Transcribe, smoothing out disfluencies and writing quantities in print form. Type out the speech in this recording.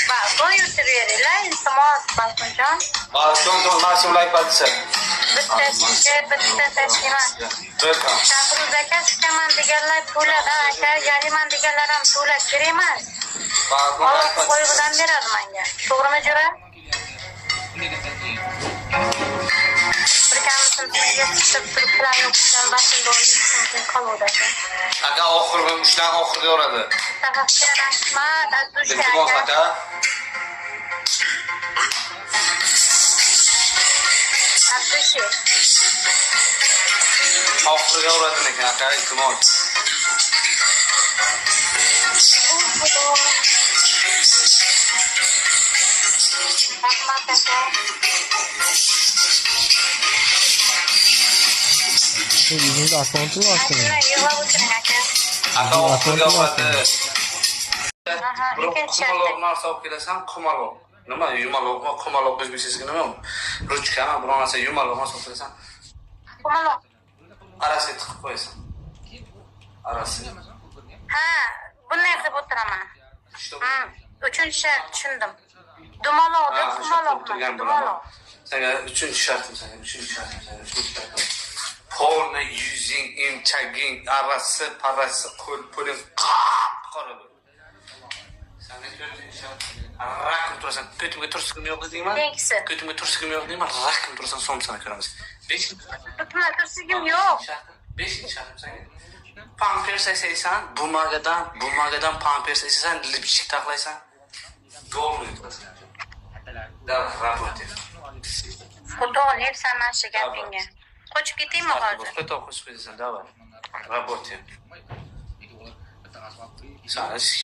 Balkon yurtiveringlar, iltimos, Balkonjon. Balkon mas'ul aytmadisa. Bitta emas. Shahruz aka sikaman deganlar to'ladi, aka yaliman deganlar ham to'lab kerak emas. Alloh qo'ygidan beradi menga. To'g'rimi Jura? Bir kamisini sizga chiqib turib plan o'qishdan boshida o'ylashim qoluvdi aka. Aka oxirgi ushdan oxirga yoradi. Tafakkur rahmat, Azuzga Iltimos aka. aka. Azuzga. Oxirga yoradi ekan aka, iltimos. Rahmat aka. Yüzünüzde akıntı var senin. Yig'lab o'tiring aka. Aka oxirga yoradi. Aha, ikkinchi Qumaloq sharti. narsa olib kelasan, qumaloq. Nima yumaloqmi, qumaloq o'zbekchasiga nima? Ruchkami, biror narsa yumaloq narsa olib kelasan. Qumaloq. Arasiga tiqib qo'yasan. Arasiga. Ha, bunday qilib o'tiraman. İşte Uchinchi shart tushundim. Dumaloqda qumaloqman. Dumaloq. Senga uchinchi shartim senga, uchinchi shartim senga. Polni yuzing, emchaging, arasi, parasi, qo'ling qora bo'ladi. Sen to'rtinchi shart. Rakim turasan, ko'timga tursigim yo'q dedingmi? Ikkinchisi. Ko'timga tursigim yo'q deyman, rakim turasan, somsani ko'ramiz. 5. Bitma tursigim yo'q. 5 shartim senga. Pampers esaysan, bumagadan pampers esaysan, lipstik taxlaysan. Golni yutasan. Davr работе. Xudo lepsan mana shu gapingga. Qochib ketaymi hozir? Кто хочет сказать, давай. Работе. Sana